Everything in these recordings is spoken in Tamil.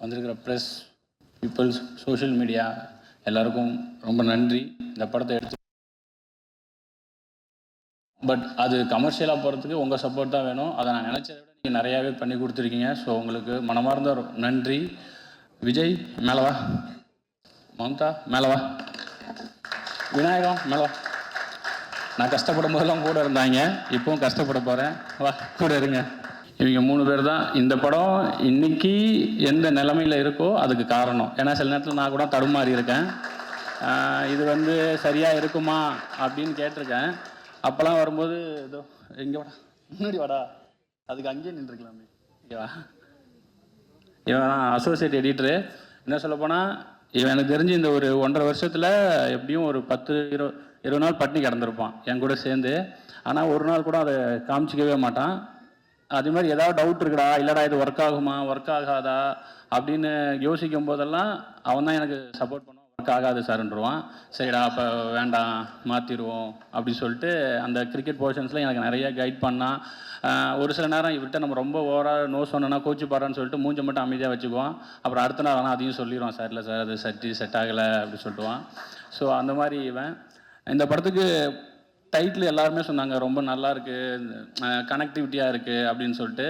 வந்திருக்கிற ப்ரெஸ், பீப்புள்ஸ், சோஷியல் மீடியா எல்லாருக்கும் ரொம்ப நன்றி. இந்த படத்தை எடுத்து பட் அது கமர்ஷியலாக போகிறதுக்கு உங்கள் சப்போர்ட் தான் வேணும். அதை நான் நினச்சதை விட நீங்கள் நிறையாவே பண்ணி கொடுத்துருக்கீங்க. ஸோ உங்களுக்கு மனமார்ந்த நன்றி. விஜய் மேலவா, மம்தா மேலவா, விநாயகம் மேலவா. நான் கஷ்டப்படும் போதெல்லாம் கூட இருந்தாங்க, இப்போவும் கஷ்டப்பட போகிறேன், வா கூட இருங்க. இவங்க 3 பேர் தான் இந்த படம் இன்னைக்கு எந்த நிலைமையில் இருக்கோ அதுக்கு காரணம். ஏன்னா சில நேரத்தில் நான் கூட தடுமாறி இருக்கேன். இது வந்து சரியாக இருக்குமா அப்படின்னு கேட்டிருக்கேன். அப்போல்லாம் வரும்போது ஏதோ இங்கே வாடா, முன்னாடி வாடா, அதுக்கு அங்கேயே நின்றுருக்கலாமே. இவா இவன் தான் அசோசியேட் எடிட்டரு. என்ன சொல்லப்போனால் இவன் எனக்கு தெரிஞ்சு இந்த ஒரு 1.5 வருஷத்தில் எப்படியும் ஒரு 10-20 நாள் பட்டினி கிடந்திருப்பான் என் கூட சேர்ந்து. ஆனால் ஒரு நாள் கூட அதை காமிச்சிக்கவே மாட்டான். அதே மாதிரி ஏதாவது டவுட் இருக்குடா, இல்லைடா இது ஒர்க் ஆகுமா ஒர்க் ஆகாதா அப்படின்னு யோசிக்கும் போதெல்லாம் அவன் தான் எனக்கு சப்போர்ட் பண்ணுவான். ஒர்க் ஆகாது சார்ன்றுவான். சரிடா அப்போ வேண்டாம் மாற்றிடுவோம் அப்படி சொல்லிட்டு அந்த கிரிக்கெட் போர்ஷன்ஸில் எனக்கு நிறைய கைட் பண்ணான். ஒரு சில நேரம் இவர்கிட்ட நம்ம ரொம்ப ஓவராக நோ சொன்னோன்னா கோச்சு பாடுறான்னு சொல்லிட்டு மூஞ்சை மட்டும் அமைதியாக வச்சுக்குவான். அப்புறம் அடுத்த நாள் ஆனால் அதையும் சொல்லிடுவான், சார் இல்லை சார் அது செட் ஆகலை அப்படி சொல்லிட்டுவான். ஸோ அந்த மாதிரி இவன். இந்த படத்துக்கு டைட்டில் எல்லாருமே சொன்னாங்க ரொம்ப நல்லா இருக்குது, கனெக்டிவிட்டியாக இருக்குது அப்படின்னு சொல்லிட்டு.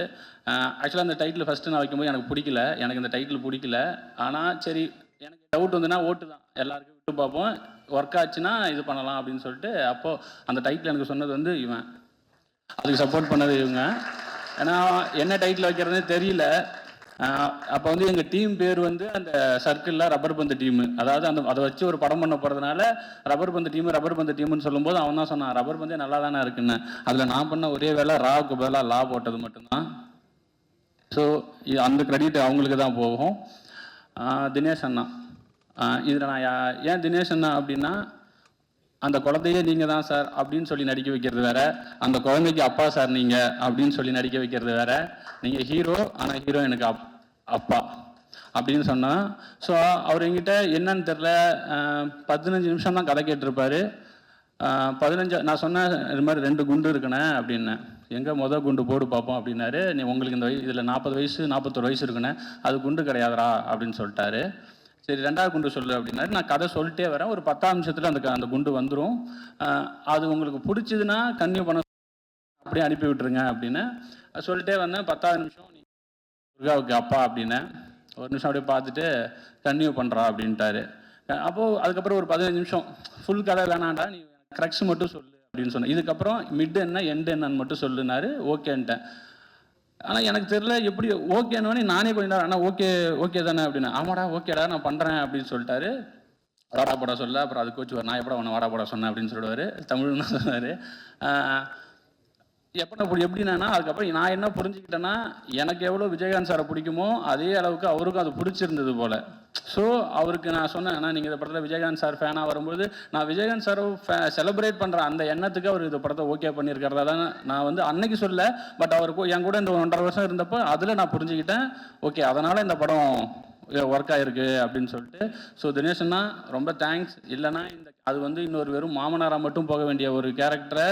ஆக்சுவலாக அந்த டைட்டில் ஃபஸ்ட்டு நான் வைக்கும்போது எனக்கு பிடிக்கல, எனக்கு இந்த டைட்டில் பிடிக்கல. ஆனால் சரி எனக்கு டவுட் வந்துன்னா ஓட்டு தான், எல்லாருக்கும் விட்டு பார்ப்போம், ஒர்க் ஆச்சுன்னா இது பண்ணலாம் அப்படின்னு சொல்லிட்டு அப்போது அந்த டைட்டில் எனக்கு சொன்னது வந்து இவன், அதுக்கு சப்போர்ட் பண்ணது இவங்க. ஏன்னா என்ன டைட்டில் வைக்கிறதுனே தெரியல. அப்போ வந்து எங்கள் டீம் பேர் வந்து அந்த சர்க்கிளில் ரப்பர் பந்து டீமு, அதாவது அதை வச்சு ஒரு படம் பண்ண போகிறதுனால ரப்பர் பந்து டீமுன்னு சொல்லும்போது அவன் தான் சொன்னான் ரப்பர் பந்தே நல்லா தானே இருக்குன்னு. அதில் நான் பண்ண ஒரே வேலை ராவுக்கு பதிலாக லா போட்டது மட்டும்தான். ஸோ அந்த கிரெடிட் அவங்களுக்கு தான் போகும். தினேஷ் அண்ணா, இதில் நான் ஏன் தினேஷ் அண்ணா அப்படின்னா, அந்த குழந்தையே நீங்கள் தான் சார் அப்படின்னு சொல்லி நடிக்க வைக்கிறது வேற, அந்த குழந்தைக்கு அப்பா சார் நீங்கள் அப்படின்னு சொல்லி நடிக்க வைக்கிறது வேற. நீங்கள் ஹீரோ, ஆனால் ஹீரோ எனக்கு அப்பா அப்படின்னு சொன்னால். ஸோ அவர் என்கிட்ட என்னன்னு தெரில 15 நிமிஷம் தான் கதை கேட்டிருப்பாரு. 15 நான் சொன்னேன் இது மாதிரி 2 குண்டு இருக்குண்ணே அப்படின்னேன். எங்கே குண்டு போடு பார்ப்போம் அப்படின்னாரு. நீ உங்களுக்கு இந்த இதில் 40 வயசு 41 வயசு இருக்குண்ணே, அது குண்டு கிடையாதுரா அப்படின்னு சொல்லிட்டாரு. சரி 2வது குண்டு சொல்லு அப்படின்னாரு. நான் கதை சொல்லிட்டே வரேன். ஒரு 10ஆம் நிமிஷத்தில் அந்த குண்டு வந்துடும். அது உங்களுக்கு பிடிச்சதுன்னா கன்னியூ பண்ண அப்படியே அனுப்பி விட்டுருங்க அப்படின்னு சொல்லிட்டே வந்தேன். 10ஆவது நிமிஷம் நீ துர்காவுக்கு அப்பா அப்படின்னேன். ஒரு நிமிஷம் அப்படியே பார்த்துட்டு கன்னியூ பண்ணுறா அப்படின்ட்டாரு. அப்போது அதுக்கப்புறம் ஒரு 15 நிமிஷம் ஃபுல் கதை வேணாண்டா, நீ க்ரக்ஸ் மட்டும் சொல்லு அப்படின்னு சொன்னேன். இதுக்கப்புறம் மிட் என்ன எண்டு என்னன்னு மட்டும் சொல்லுனாரு. ஓகேன்ட்டேன். ஆனால் எனக்கு தெரியல எப்படி ஓகேன்னு நானே கொஞ்சம் நேரம் ஆனால் ஓகே தானே அப்படின்னா, ஆமாடா ஓகேடா நான் பண்ணுறேன் அப்படின்னு சொல்லிட்டாரு. வாடா போட சொல்ல. அப்புறம் அது கோச்சு நான் எப்படா உன்னை வாடா போட சொன்னேன் அப்படின்னு சொல்லுவார். தமிழ்னு தான் சொன்னார். எப்படின்னா அதுக்கப்புறம் நான் என்ன புரிஞ்சுக்கிட்டேன்னா, எனக்கு எவ்வளோ விஜயகாந்த் சாரை பிடிக்குமோ அதே அளவுக்கு அவருக்கும் அது பிடிச்சிருந்தது போல். ஸோ அவருக்கு நான் சொன்னேன், ஆனால் நீங்கள் இந்த படத்தில் விஜயகாந்த் சார் ஃபேனாக வரும்போது நான் விஜயகாந்த் சாரை செலிப்ரேட் பண்ணுறேன் அந்த எண்ணத்துக்கு அவர் இந்த படத்தை ஓகே பண்ணியிருக்கிறதா தான் நான் வந்து அன்னைக்கு சொல்ல. பட் அவருக்கு என் கூட இந்த 1.5 வருஷம் இருந்தப்போ அதில் நான் புரிஞ்சுக்கிட்டேன். ஓகே அதனால் இந்த படம் ஒர்க் ஆகிருக்கு அப்படின்னு சொல்லிட்டு. ஸோ தினேஷன்னா ரொம்ப தேங்க்ஸ். இல்லைனா அது வந்து இன்னொரு வெறும் மாமனாராக மட்டும் போக வேண்டிய ஒரு கேரக்டரை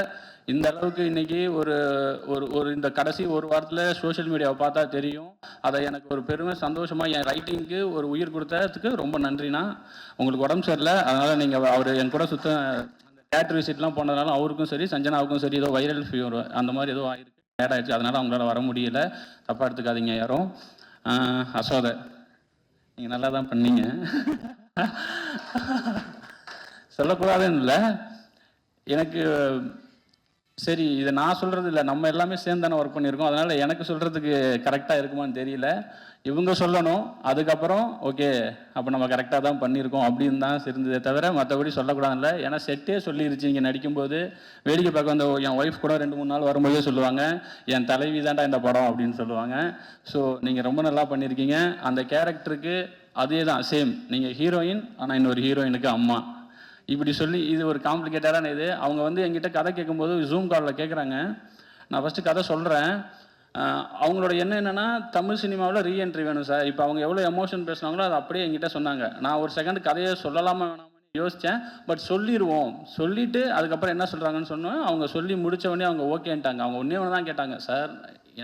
இந்த அளவுக்கு இன்றைக்கி ஒரு இந்த கடைசி ஒரு வாரத்தில் சோஷியல் மீடியாவை பார்த்தா தெரியும். அதை எனக்கு ஒரு பெருமை சந்தோஷமாக என் ரைட்டிங்க்கு ஒரு உயிர் கொடுத்ததுக்கு ரொம்ப நன்றிண்ணா. உங்களுக்கு உடம்பு சரியில்லை, அதனால் நீங்கள் அவர் என் கூட அந்த தியேட்டர் விசிட்லாம் போனதுனால அவருக்கும் சரி சஞ்சனாவுக்கும் சரி ஏதோ வைரல் ஃபீவர் அந்த மாதிரி ஏதோ ஆகிருக்கு, ஆட் ஆகிடுச்சு, அதனால் அவங்களால வர முடியல. தப்பாக எடுத்துக்காதீங்க யாரும். அசோதை நீங்கள் நல்லா தான் பண்ணீங்க, சொல்லக்கூடாதுன்னு இல்லை. எனக்கு சரி இதை நான் சொல்கிறது இல்லை, நம்ம எல்லாமே சேர்ந்து தானே ஒர்க் பண்ணியிருக்கோம், அதனால் எனக்கு சொல்கிறதுக்கு கரெக்டாக இருக்குமான்னு தெரியல. இவங்க சொல்லணும், அதுக்கப்புறம் ஓகே அப்போ நம்ம கரெக்டாக தான் பண்ணியிருக்கோம் அப்படின்னு தான் இருந்ததே தவிர மற்றபடி சொல்லக்கூடாதுல்ல. ஏன்னா செட்டே சொல்லிருச்சு, இங்கே நடிக்கும்போது வேடிக்கை பார்க்க வந்த என் ஒய்ஃப் கூட 2-3 நாள் வரும்போதே சொல்லுவாங்க, என் தலைவி தான்டா இந்த படம் அப்படின்னு சொல்லுவாங்க. ஸோ நீங்கள் ரொம்ப நல்லா பண்ணியிருக்கீங்க. அந்த கேரக்டருக்கு அதே தான் சேம், நீங்கள் ஹீரோயின் ஆனால் இன்னொரு ஹீரோயினுக்கு அம்மா இப்படி சொல்லி இது ஒரு காம்ப்ளிகேட்டடான இது. அவங்க வந்து என்கிட்ட கதை கேட்கும்போது ஜூம் காலில் கேட்குறாங்க. நான் ஃபஸ்ட்டு கதை சொல்கிறேன். அவங்களோட எண்ணம் என்னென்னா தமிழ் சினிமாவில் ரீஎன்ட்ரி வேணும் சார். இப்போ அவங்க எவ்வளோ எமோஷன் பேசுனாங்களோ அதை அப்படியே என்கிட்ட சொன்னாங்க. நான் ஒரு செகண்ட் கதையை சொல்லலாமா வேணாமான்னு யோசித்தேன். பட் சொல்லிடுவோம், சொல்லிவிட்டு அதுக்கப்புறம் என்ன சொல்கிறாங்கன்னு சொன்னோம். அவங்க சொல்லி முடித்தவொடனே அவங்க ஓகேன்ட்டாங்க. அவங்க ஒன்றே ஒன்று தான் கேட்டாங்க, சார்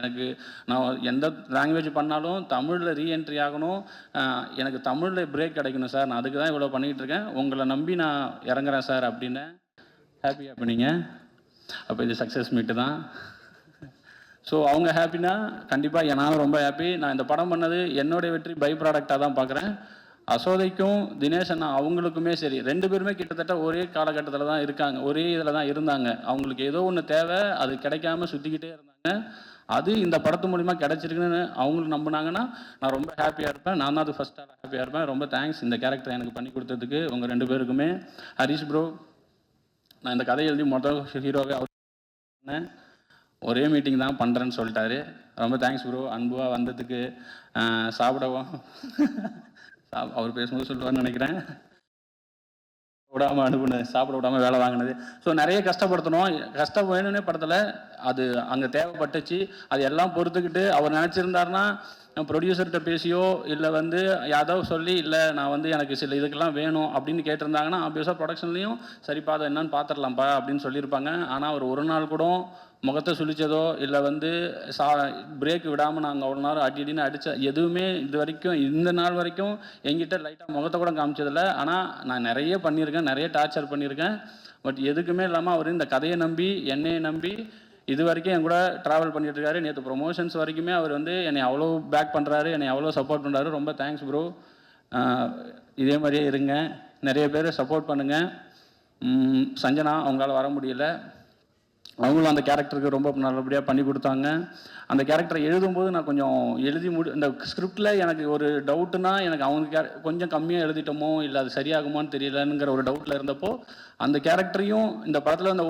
எனக்கு நான் எந்த லாங்குவேஜ் பண்ணாலும் தமிழில் ரீஎன்ட்ரி ஆகணும், எனக்கு தமிழில் பிரேக் கிடைக்கணும் சார், நான் அதுக்கு தான் இவ்வளோ பண்ணிகிட்டு இருக்கேன், உங்களை நம்பி நான் இறங்குறேன் சார் அப்படின்னு ஹாப்பியாக பண்ணிங்க. அப்போ இது சக்ஸஸ் மீட்டு தான். ஸோ அவங்க ஹாப்பினா கண்டிப்பாக நானும் ரொம்ப ஹாப்பி. நான் இந்த படம் பண்ணது என்னுடைய வெற்றி பை ப்ராடக்டாக தான் பார்க்குறேன். அசோதைக்கும் தினேஷ் அண்ணா அவங்களுக்குமே சரி, 2 பேருமே கிட்டத்தட்ட ஒரே காலகட்டத்தில் தான் இருக்காங்க, ஒரே இதில் தான் இருந்தாங்க. அவங்களுக்கு ஏதோ ஒன்று தேவை, அது கிடைக்காம சுற்றிக்கிட்டே இருந்தாங்க. அது இந்த படத்து மூலிமா கிடச்சிருக்குன்னு அவங்களுக்கு நம்பினாங்கன்னா நான் ரொம்ப ஹாப்பியாக இருப்பேன். நான் தான் அது ஃபஸ்ட்டாக ஹாப்பியாக இருப்பேன். ரொம்ப தேங்க்ஸ் இந்த கேரக்டர் எனக்கு பண்ணி கொடுத்ததுக்கு உங்கள் 2 பேருக்குமே. ஹரிஷ் ப்ரோ, நான் இந்த கதை எழுதி மொதல் ஹீரோவே அவர் ஒரே மீட்டிங் தான் பண்ணுறேன்னு சொல்லிட்டாரு. ரொம்ப தேங்க்ஸ் ப்ரோ, அன்புவாக வந்ததுக்கு. சாப்பிடவும் அவர் பேசும்போது சொல்லுவார்னு நினைக்கிறேன், விடாமல் அனுப்புனது, சாப்பிட விடாமல் வேலை வாங்கினது. ஸோ நிறைய கஷ்டப்படுத்தணும், கஷ்டம் வேணும்னே படத்தில் அது அங்கே தேவைப்பட்டுச்சு. அது எல்லாம் பொறுத்துக்கிட்டு அவர் நினச்சிருந்தாருன்னா ப்ரொடியூசர்கிட்ட பேசியோ இல்லை யாதோ சொல்லி, இல்லை நான் எனக்கு சில இதுக்கெல்லாம் வேணும் அப்படின்னு கேட்டிருந்தாங்கன்னா ஆப்வியஸாக ப்ரொடக்ஷன்லேயும் சரிப்பா அதை என்னன்னு பார்த்துடலாம்ப்பா அப்படின்னு சொல்லியிருப்பாங்க. ஆனால் அவர் ஒரு நாள் கூட முகத்தை சுழிச்சதோ இல்லை பிரேக் விடாமல் நாங்கள் அவ்வளோ நேரம் அடின்னு அடித்த எதுவுமே இது வரைக்கும் இந்த நாள் வரைக்கும் எங்கிட்ட லைட்டாக முகத்தை கூட காமிச்சதில்லை. ஆனால் நான் நிறைய பண்ணியிருக்கேன், நிறைய டார்ச்சர் பண்ணியிருக்கேன். பட் எதுக்குமே இல்லாமல் அவர் இந்த கதையை நம்பி என்னையை நம்பி இது வரைக்கும் என் கூட ட்ராவல் பண்ணிட்டு இருக்காரு. நேற்று ப்ரொமோஷன்ஸ் வரைக்குமே அவர் என்னை அவ்வளோ பேக் பண்ணுறாரு, என்னை அவ்வளோ சப்போர்ட் பண்ணுறாரு. ரொம்ப தேங்க்ஸ் ப்ரோ. இதே மாதிரியே இருங்க, நிறைய பேர் சப்போர்ட் பண்ணுங்கள். சஞ்சனா அவங்களால வர முடியல, அவங்களும் அந்த கேரக்டருக்கு ரொம்ப நல்லபடியாக பண்ணி கொடுத்தாங்க. அந்த கேரக்டரை எழுதும்போது நான் கொஞ்சம் இந்த ஸ்கிரிப்டில் எனக்கு ஒரு டவுட்டுனா, எனக்கு அவங்க கொஞ்சம் கம்மியாக எழுதிட்டோமோ இல்லை அது சரியாகுமான்னு தெரியலங்கிற ஒரு டவுட்டில் இருந்தப்போ அந்த கேரக்டரையும் இந்த படத்தில் அந்த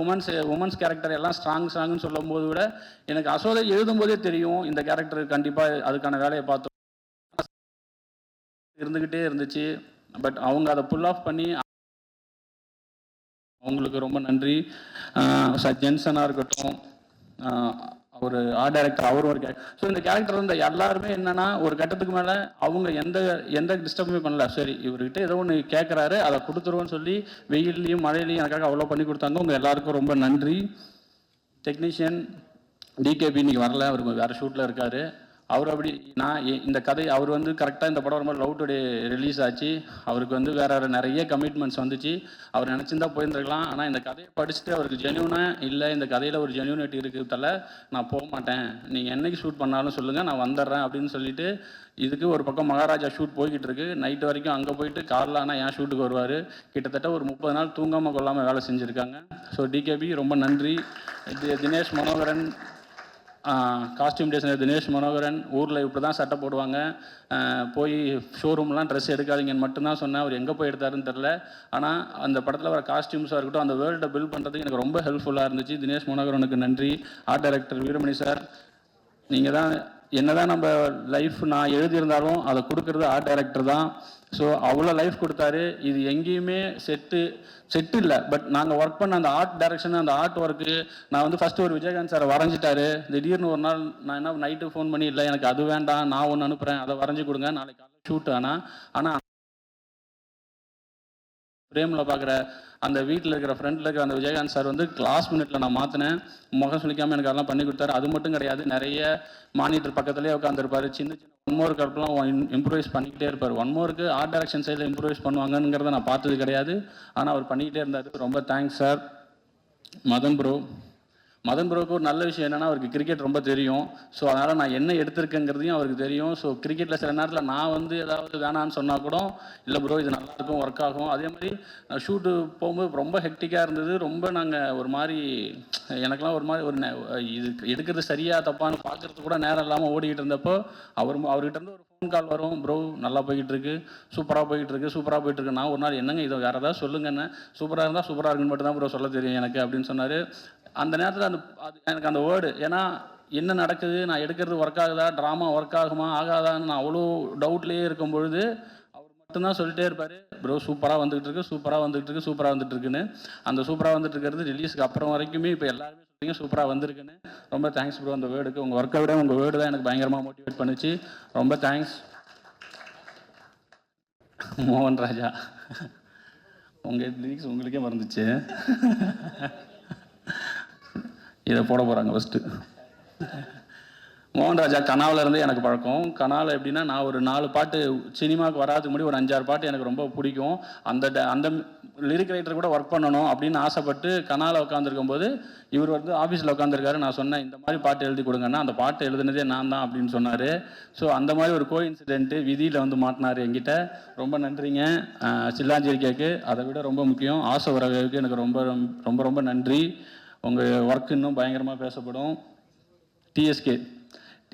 உமன்ஸ் கேரக்டர் எல்லாம் ஸ்ட்ராங்குன்னு சொல்லும் போது விட எனக்கு அசோதை எழுதும்போதே தெரியும் இந்த கேரக்டர் கண்டிப்பாக அதுக்கான வேலையை பார்த்தோம் இருந்துக்கிட்டே இருந்துச்சு. பட் அவங்க அதை புல் ஆஃப் பண்ணி அவங்களுக்கு ரொம்ப நன்றி. ஜென்சனாக இருக்கட்டும், ஒரு ஆர்ட் டைரக்டர், அவர் ஒரு ஸோ இந்த கேரக்டர் எல்லாருமே என்னன்னா ஒரு கட்டத்துக்கு மேலே அவங்க எந்த டிஸ்டர்புமே பண்ணல. சரி இவர்கிட்ட ஏதோ ஒன்று கேட்குறாரு அதை கொடுத்துருவோன்னு சொல்லி வெயில்லையும் மழையிலையும் எனக்காக அவ்வளோ பண்ணி கொடுத்தாங்க. உங்கள் எல்லாருக்கும் ரொம்ப நன்றி. டெக்னீஷியன் டிகேபி இன்னைக்கு வரல, அவர் வேறு ஷூட்டில் இருக்கார். அவர் அப்படி இந்த கதை அவர் கரெக்டாக இந்த படம் வரும்போது லவ் டுடே ரிலீஸ் ஆச்சு. அவருக்கு வேறு நிறைய கமிட்மெண்ட்ஸ் வந்துச்சு. அவர் நினச்சிருந்தா போயிருந்துருக்கலாம். ஆனால் இந்த கதையை படிச்சுட்டு அவருக்கு ஜென்யூனாக இல்லை, இந்த கதையில் ஒரு ஜென்யூனிட்டி இருக்கிறதால நான் போக மாட்டேன், நீங்கள் என்றைக்கு ஷூட் பண்ணாலும் சொல்லுங்கள் நான் வந்துடுறேன் அப்படின்னு சொல்லிட்டு இதுக்கு ஒரு பக்கம் மகாராஜா ஷூட் போய்கிட்டு இருக்கு. நைட்டு வரைக்கும் அங்கே போயிட்டு காரில் ஆனால் என் ஷூட்டுக்கு வருவார். கிட்டத்தட்ட ஒரு 30 நாள் தூங்காமல் கொள்ளாமல் வேலை செஞ்சுருக்காங்க. ஸோ டிகேபி ரொம்ப நன்றி. தினேஷ் மனோகரன், காஸ்டியூம் டிசைனர் தினேஷ் மனோகரன், ஊரில் இப்படி தான் சட்டை போடுவாங்க, போய் ஷோரூம்லாம் ட்ரெஸ் எடுக்காதீங்கன்னு மட்டும்தான் சொன்னேன். அவர் எங்கே போய் எடுத்தாருன்னு தெரில. ஆனால் அந்த படத்தில் வர காஸ்டியூம்ஸாக இருக்கட்டும், அந்த வேர்ல்டை பில்ட் பண்ணுறதுக்கு எனக்கு ரொம்ப ஹெல்ப்ஃபுல்லாக இருந்துச்சு. தினேஷ் மனோகரனுக்கு நன்றி. ஆர்ட் டைரக்டர் வீரமணி சார், நீங்கள் தான் என்னதான் நம்ம லைஃப் நான் எழுதியிருந்தாலும் அதை கொடுக்குறது ஆர்ட் டைரக்டர் தான். ஸோ அவ்வளோ லைஃப் கொடுத்தாரு. இது எங்கேயுமே செட்டு இல்லை. பட் நாங்கள் ஒர்க் பண்ண அந்த ஆர்ட் டைரக்ஷன், அந்த ஆர்ட் ஒர்க்கு நான் ஃபஸ்ட்டு ஒரு விஜயகாந்த் சாரை வரைஞ்சிட்டாரு. திடீர்னு ஒரு நாள் நான் என்ன நைட்டு ஃபோன் பண்ணி, இல்லை எனக்கு அது வேண்டாம், நான் ஒன்று அனுப்புகிறேன், அதை வரைஞ்சி கொடுங்க, நாளைக்கு காலையில் ஷூட். ஆனால் ஃப்ரேமில் பார்க்குற அந்த வீட்டில் இருக்கிற ஃப்ரெண்டில் இருக்கிற அந்த விஜயகாந்த் சார் கிளாஸ் மினிட்டில் நான் மாற்றினேன், முகம் சொல்லிக்காமல் எனக்கு அதெல்லாம் பண்ணி கொடுத்தாரு. அது மட்டும் கிடையாது, நிறைய மானிட்டர் பக்கத்துலேயே உட்காந்துருப்பார். சின்ன ஒன் மோர் கருப்பெல்லாம் இம்ப்ரூவைஸ் பண்ணிக்கிட்டே இருப்பார். ஒன் மோருக்கு ஆர்ட் டைரக்ஷன் சைடில் இம்ப்ரூவைஸ் பண்ணுவாங்கங்கிறத நான் பார்த்தது கிடையாது. ஆனால் அவர் பண்ணிக்கிட்டே இருந்தார். ரொம்ப தேங்க்ஸ் சார். மதன் ப்ரோக்கு ஒரு நல்ல விஷயம் என்னென்னா, அவருக்கு கிரிக்கெட் ரொம்ப தெரியும். ஸோ அதனால் நான் என்ன எடுத்திருக்கேங்கிறதையும் அவருக்கு தெரியும். ஸோ கிரிக்கெட்டில் சில நேரத்தில் நான் ஏதாவது வேணான்னு சொன்னால் கூட, இல்லை ப்ரோ இது நல்லாயிருக்கும், ஒர்க் ஆகும். அதே மாதிரி ஷூட்டு போகும்போது ரொம்ப ஹெக்டிக்காக இருந்தது. ரொம்ப நாங்கள் ஒரு மாதிரி எனக்கெல்லாம் ஒரு மாதிரி இது எடுக்கிறது சரியாக தப்பான்னு பார்க்குறதுக்கு கூட நேரம் இல்லாமல் ஓடிக்கிட்டு இருந்தப்போ அவர்கிட்ட இருந்து ஒரு ஃபோன் கால் வரும், ப்ரோ நல்லா போய்கிட்டு இருக்கு, சூப்பராக போயிட்டு இருக்கு. நான் ஒரு நாள் என்னங்க இதை வேறு ஏதாவது சொல்லுங்கன்னு, சூப்பராக இருந்தால் சூப்பராக இருக்குன்னு மட்டும் தான் ப்ரோ சொல்ல தெரியும் எனக்கு அப்படின்னு சொன்னார். அந்த நேரத்தில் எனக்கு அந்த வேர்டு, ஏன்னா என்ன நடக்குது, நான் எடுக்கிறது ஒர்க் ஆகுதா, ட்ராமா ஒர்க் ஆகுமா ஆகாதான்னு நான் அவ்வளோ டவுட்லேயே இருக்கும் பொழுது அவர் மட்டும்தான் சொல்லிட்டே இருப்பார், ப்ரோ சூப்பராக வந்துகிட்டு இருக்குன்னு. அந்த சூப்பராக வந்துட்டு இருக்கிறது ரிலீஸுக்கு அப்புறம் வரைக்குமே இப்போ எல்லாருமே சொல்லிங்க சூப்பராக வந்திருக்குன்னு. ரொம்ப தேங்க்ஸ் ப்ரோ. அந்த வேர்டுக்கு, உங்கள் ஒர்க்கை விட உங்கள் வேர்டு தான் எனக்கு பயங்கரமாக மோட்டிவேட் பண்ணுச்சு. ரொம்ப தேங்க்ஸ். மோகன் ராஜா, உங்கள் லிரிக்ஸ் உங்களுக்கே மறந்துச்சு, இதை போட போகிறாங்க ஃபஸ்ட்டு. மோகன்ராஜா கனாவில் இருந்து எனக்கு பழக்கம். கனாவில் எப்படின்னா, நான் ஒரு 4 பாட்டு சினிமாவுக்கு வராதுக்கு முன்னாடி ஒரு 5, 6 பாட்டு எனக்கு ரொம்ப பிடிக்கும். அந்த லிரிக் ரைட்டர் கூட ஒர்க் பண்ணணும் அப்படின்னு ஆசைப்பட்டு கனாவில் உட்காந்துருக்கும்போது, இவர் வந்து ஆஃபீஸில் உட்காந்துருக்காரு. நான் சொன்னேன், இந்த மாதிரி பாட்டு எழுதி கொடுங்கன்னா, அந்த பாட்டு எழுதுனதே நான் தான் அப்படின்னு சொன்னார். ஸோ அந்த மாதிரி ஒரு இன்சிடென்ட்டு விதியில் வந்து மாட்டினார் என்கிட்ட. ரொம்ப நன்றிங்க. சில்லாஞ்சேரி கேக்கு அதை விட ரொம்ப முக்கியம். ஆசை உறவுக்கு எனக்கு ரொம்ப ரொம்ப ரொம்ப நன்றி. உங்கள் ஒர்க் இன்னும் பயங்கரமாக பேசப்படும்.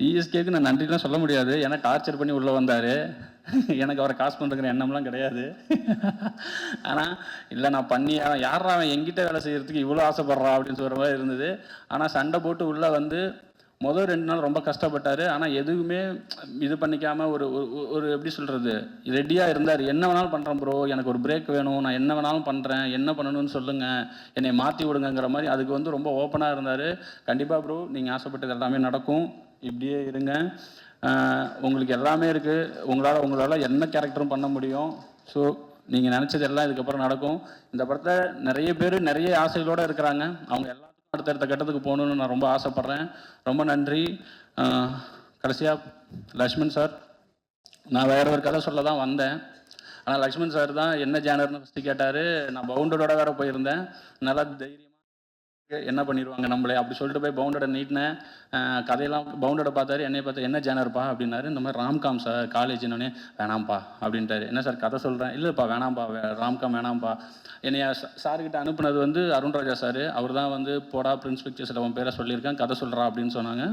டிஎஸ்கேக்கு நான் நன்றிலாம் சொல்ல முடியாது. ஏன்னா டார்ச்சர் பண்ணி உள்ளே வந்தார். எனக்கு அவரை காசு பண்ணுறங்கிற எண்ணம்லாம் கிடையாது. ஆனால் இல்லை நான் பண்ணி யாரா அவன் எங்கிட்ட வேலை செய்கிறதுக்கு இவ்வளோ ஆசைப்பட்றான் அப்படின்னு சொல்கிற மாதிரி இருந்தது. ஆனால் சண்டை போட்டு உள்ளே வந்து முதல் 2 நாள் ரொம்ப கஷ்டப்பட்டார். ஆனால் எதுவுமே இது பண்ணிக்காமல் ஒரு எப்படி சொல்கிறது, ரெடியாக இருந்தார். என்ன வேணாலும் பண்ணுறேன் ப்ரோ, எனக்கு ஒரு பிரேக் வேணும், நான் என்ன வேணாலும் பண்ணுறேன், என்ன பண்ணணும்னு சொல்லுங்கள், என்னை மாற்றி விடுங்கிற மாதிரி அதுக்கு வந்து ரொம்ப ஓப்பனாக இருந்தார். கண்டிப்பாக ப்ரோ, நீங்கள் ஆசைப்பட்டது எல்லாமே நடக்கும். இப்படியே இருங்க. உங்களுக்கு எல்லாமே இருக்குது. உங்களால் என்ன கேரக்டரும் பண்ண முடியும். ஸோ நீங்கள் நினச்சது எல்லாம் இதுக்கப்புறம் நடக்கும். இந்த படத்தை நிறைய பேர் நிறைய ஆசைகளோடு இருக்கிறாங்க. அவங்க எல்லாத்துக்கும் அடுத்தடுத்த கட்டத்துக்கு போகணுன்னு நான் ரொம்ப ஆசைப்பட்றேன். ரொம்ப நன்றி. கடைசியாக லக்ஷ்மண் சார், நான் வேற ஒரு கதை சொல்ல தான் வந்தேன். ஆனால் லக்ஷ்மண் சார் தான் என்ன ஜேனர்னு ஃபஸ்ட்டு கேட்டார். நான் பவுண்டரோட வேற போயிருந்தேன். நல்லா தைரியமாக என்ன பண்ணிடுவாங்க நம்மளே அப்படி சொல்லிட்டு போய் பவுண்டரை நீட்டினேன். கதையெல்லாம் பவுண்டரை பார்த்தாரு, என்னை பார்த்து என்ன ஜேனர்ப்பா அப்படின்னாரு. இந்த மாதிரி ராம்காம் சார் காலேஜ்னோடனே வேணாம்ப்பா அப்படின்ட்டாரு. என்ன சார் கதை சொல்கிறேன், இல்லைப்பா வேணாம்ப்பா, ராம்காம் வேணாம்ப்பா. என்னைய சார்கிட்ட அனுப்புனது வந்து அருண்ராஜா சார். அவர் தான் வந்து போடா பிரின்ஸ் பிக்சர்ஸில் அவன் பேரை சொல்லியிருக்கேன், கதை சொல்கிறா அப்படின்னு சொன்னாங்க.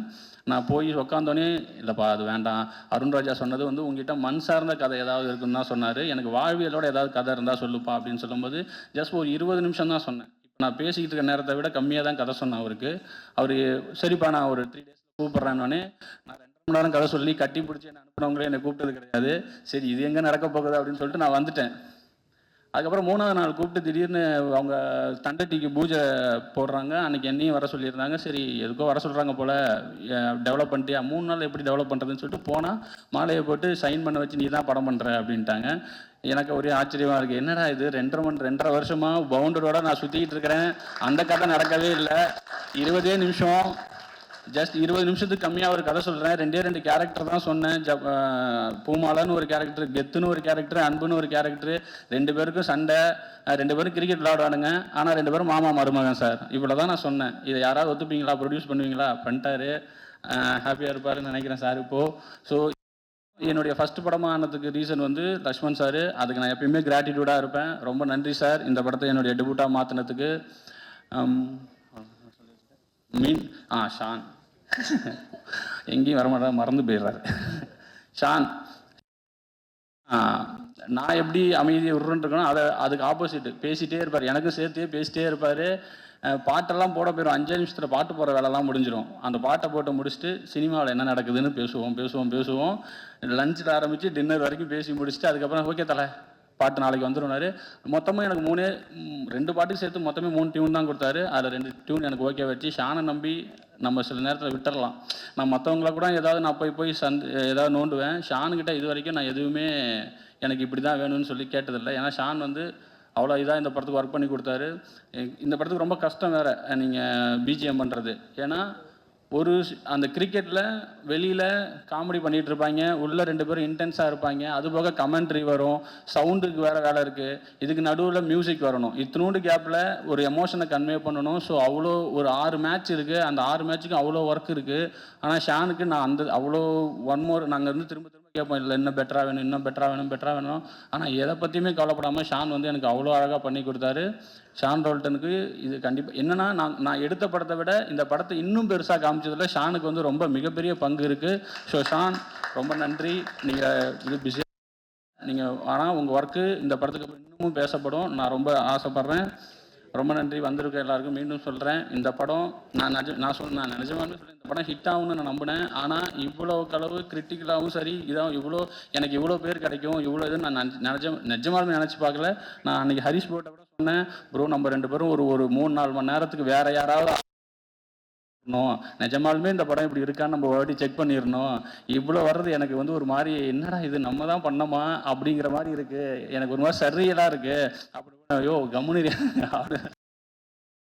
நான் போய் உட்காந்தோடனே இல்லைப்பா அது வேண்டாம், அருண்ராஜா சொன்னது வந்து உங்ககிட்ட மண் சார்ந்த கதை ஏதாவது இருக்குன்னு தான் சொன்னார். எனக்கு வாழ்வியலோட ஏதாவது கதை இருந்தால் சொல்லுப்பா அப்படின்னு சொல்லும்போது ஜஸ்ட் ஒரு 20 நிமிஷம் தான் சொன்னேன். நான் பேசிக்கிட்டு இருக்க நேரத்தை விட கம்மியாக தான் கதை சொன்னேன் அவருக்கு. அவர் சரிப்பா நான் ஒரு 3 டேஸில் கூப்பிட்றேன்னொன்னே நான் 2 மணி நேரம் கதை சொல்லி கட்டி பிடிச்சி என்னை அனுப்பினவங்களே என்னை கூப்பிட்டது கிடையாது. சரி இது எங்கே நடக்க போகுது அப்படின்னு சொல்லிட்டு நான் வந்துட்டேன். அதுக்கப்புறம் 3ஆவது நாள் கூப்பிட்டு திடீர்னு அவங்க தண்டட்டிக்கு பூஜை போடுறாங்க. அன்றைக்கி என்னையும் வர சொல்லியிருந்தாங்க. சரி எதுக்கோ வர சொல்கிறாங்க போல், டெவலப் பண்ணிட்டியா, 3 நாள் எப்படி டெவலப் பண்ணுறதுன்னு சொல்லிட்டு போனால் மாலையை போட்டு சைன் பண்ண வச்சு நீ தான் படம் பண்ணுற அப்படின்ட்டாங்க. எனக்கு ஒரே ஆச்சரியமாக இருக்குது. என்னடா இது 2.5 வருஷமாக பவுண்டரோட நான் சுற்றிக்கிட்டு இருக்கிறேன், அந்த கதை நடக்கவே இல்லை. 20 நிமிஷம், ஜஸ்ட் 20 நிமிஷத்துக்கு கம்மியாக ஒரு கதை சொல்கிறேன். 2 கேரக்டர் தான் சொன்னேன். பூமாலான்னு ஒரு கேரக்டர், கெத்துன்னு ஒரு கேரக்டர், அன்புன்னு ஒரு கேரக்டர். 2 பேருக்கும் சண்டை, 2 பேரும் கிரிக்கெட் விளையாடுவானுங்க. ஆனால் 2 பேரும் மாமா மருமகன் சார். இவ்வளோ தான் நான் சொன்னேன். இதை யாராவது ஒத்துப்பீங்களா, ப்ரொடியூஸ் பண்ணுவீங்களா? பண்ணிட்டாரு. ஹாப்பியாக இருப்பாருன்னு நினைக்கிறேன் சார் இப்போது. ஸோ என்னுடைய ஃபஸ்ட் படமாக ஆனதுக்கு ரீசன் வந்து லக்ஷ்மண் சார். அதுக்கு நான் எப்பயுமே கிராட்டிடியூடாக இருப்பேன். ரொம்ப நன்றி சார் இந்த படத்தை என்னுடைய டெபியூட்டாக மாற்றினதுக்கு. ஷான் எங்கேயும் வரமாட்டா, மறந்து போயிடுறாரு. ஷான் நான் எப்படி அமைதியை விட்றேன்னு அதுக்கு ஆப்போசிட் பேசிகிட்டே இருப்பார். எனக்கும் சேர்த்து பேசிகிட்டே இருப்பார். பாட்டெல்லாம் போட போயிடும். 5 நிமிஷத்தில் பாட்டு போகிற வேலைலாம் முடிஞ்சிடும். அந்த பாட்டை போட்டு முடிச்சுட்டு சினிமாவில் என்ன நடக்குதுன்னு பேசுவோம். லஞ்சில் ஆரம்பித்து டின்னர் வரைக்கும் பேசி முடிச்சுட்டு அதுக்கப்புறம் ஓகே தலை பாட்டு நாளைக்கு வந்துடுவார். மொத்தமாக எனக்கு 2 பாட்டுக்கு சேர்த்து மொத்தமே 3 டியூன் தான் கொடுத்தாரு. அதில் 2 டியூன் எனக்கு ஓகே வச்சு ஷானை நம்பி நம்ம சில நேரத்தில் விட்டுறலாம். நான் மற்றவங்கள கூட ஏதாவது நான் போய் ஏதாவது நோண்டுவேன். ஷானுக்கிட்ட இது வரைக்கும் நான் எதுவுமே எனக்கு இப்படி தான் வேணும்னு சொல்லி கேட்டதில்லை. ஏன்னா ஷான் வந்து அவ்வளோ இதாக இந்த படத்துக்கு ஒர்க் பண்ணி கொடுத்தாரு. இந்த படத்துக்கு ரொம்ப கஷ்டம் வேறு நீங்கள் பிஜிஎம் பண்ணுறது. ஏன்னா அந்த கிரிக்கெட்டில் வெளியில் காமெடி பண்ணிகிட்டு இருப்பாங்க, உள்ளே 2 பேரும் இன்டென்ஸாக இருப்பாங்க. அதுபோக கமெண்ட்ரி வரும், சவுண்டுக்கு வேறு வேலை இருக்குது, இதுக்கு நடுவில் மியூசிக் வரணும். இத்தினோண்டு கேப்பில் ஒரு எமோஷனை கன்வே பண்ணணும். ஸோ அவ்வளோ ஒரு 6 மேட்ச் இருக்குது. அந்த 6 மேட்ச்சுக்கும் அவ்வளோ ஒர்க் இருக்குது. ஆனால் ஷானுக்கு நான் அவ்வளோ 1 மோர் நாங்கள் இருந்து திரும்ப கேட்போம், இல்லை இன்னும் பெட்டராக வேணும். ஆனால் எதை பற்றியுமே கவலைப்படாமல் ஷான் வந்து எனக்கு அவ்வளோ அழகாக பண்ணி கொடுத்தாரு. ஷான் ரோல்டனுக்கு இது கண்டிப்பாக என்னென்னா நான் எடுத்த படத்தை விட இந்த படத்தை இன்னும் பெருசாக காமிச்சதில் ஷானுக்கு வந்து ரொம்ப மிகப்பெரிய பங்கு இருக்குது. ஸோ ஷான் ரொம்ப நன்றி. நீங்கள் இது பிஸியாக ஆனால் உங்கள் ஒர்க்கு இந்த படத்துக்கு இன்னமும் பேசப்படும். நான் ரொம்ப ஆசைப்பட்றேன். ரொம்ப நன்றி. வந்திருக்க எல்லாருக்கும் மீண்டும் சொல்கிறேன், இந்த படம் நான் நிஜமாலுமே சொல்கிறேன், இந்த படம் ஹிட் ஆகும்னு நான் நம்பினேன். ஆனால் இவ்வளோ களவு கிரிட்டிக்கலாகவும் சரி இதாக எனக்கு இவ்வளோ பேர் கிடைக்கும், இவ்வளோ இது நான் நிஜமாலுமே நினச்சி பார்க்கல. நான் அன்றைக்கி ஹரிஷ் ப்ரோட்ட கூட சொன்னேன், ப்ரோ நம்ம 2 பேரும் ஒரு 3-4 மணி நேரத்துக்கு வேறு யாராவது நிஜமாலுமே இந்த படம் இப்படி இருக்கான்னு நம்ம வாட்டி செக் பண்ணிடணும். இவ்வளோ வர்றது எனக்கு வந்து ஒரு மாதிரி என்னடா இது நம்ம தான் பண்ணோமா அப்படிங்கிற மாதிரி இருக்குது. எனக்கு ஒரு மாதிரி சரியலாக இருக்குது. அப்படி ஐயோ கம்முனு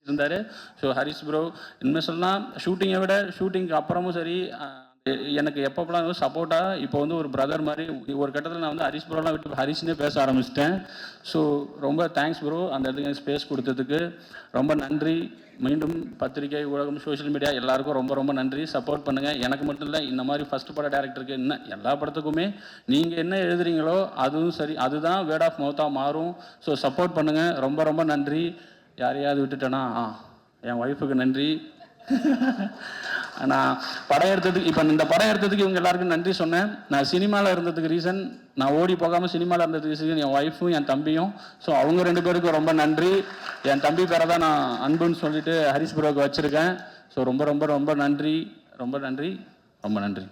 இருந்தார். ஸோ ஹரிஷ் ப்ரோ இனிமேல் சொல்லலாம், ஷூட்டிங்கை விட ஷூட்டிங்க்கு அப்புறமும் சரி எனக்கு எப்பப்பெல்லாம் சப்போர்ட்டாக இப்போ வந்து ஒரு பிரதர் மாதிரி ஒரு கட்டத்தில் நான் வந்து ஹரிஷ் ப்ரோலாம் விட்டு ஹரிஷ்னே பேச ஆரம்பிச்சிட்டேன். ஸோ ரொம்ப தேங்க்ஸ் ப்ரோ, அந்த இடத்துக்கு எனக்கு ஸ்பேஸ் கொடுத்ததுக்கு ரொம்ப நன்றி. மீண்டும் பத்திரிகை, ஊடகம், சோஷியல் மீடியா எல்லாருக்கும் ரொம்ப ரொம்ப நன்றி. சப்போர்ட் பண்ணுங்கள். எனக்கு மட்டும் இல்லை, இந்த மாதிரி ஃபஸ்ட் பட டேரக்டருக்கு என்ன எல்லா படத்துக்குமே நீங்கள் என்ன எழுதுறீங்களோ அதுவும் சரி, அதுதான் வேர்ட் ஆஃப் மவுத்தாக மாறும். ஸோ சப்போர்ட் பண்ணுங்கள். ரொம்ப ரொம்ப நன்றி. யாரையாவது விட்டுட்டேன்னா என் ஒய்ஃபுக்கு நன்றி. நான் படம் எடுத்ததுக்கு இப்போ இந்த படம் எடுத்ததுக்கு இவங்க எல்லாருக்கும் நன்றி சொன்னேன். நான் சினிமாவில் இருந்ததுக்கு ரீசன், நான் ஓடி போகாமல் சினிமாவில் இருந்ததுக்கு ரீசன் என் ஒய்ஃபும் என் தம்பியும். ஸோ அவங்க 2 பேருக்கும் ரொம்ப நன்றி. என் தம்பி பேரை தான் நான் அன்புன்னு சொல்லிட்டு ஹரிஷ் ப்ரோவுக்கு வச்சுருக்கேன். ஸோ ரொம்ப ரொம்ப ரொம்ப நன்றி, ரொம்ப நன்றி, ரொம்ப நன்றி.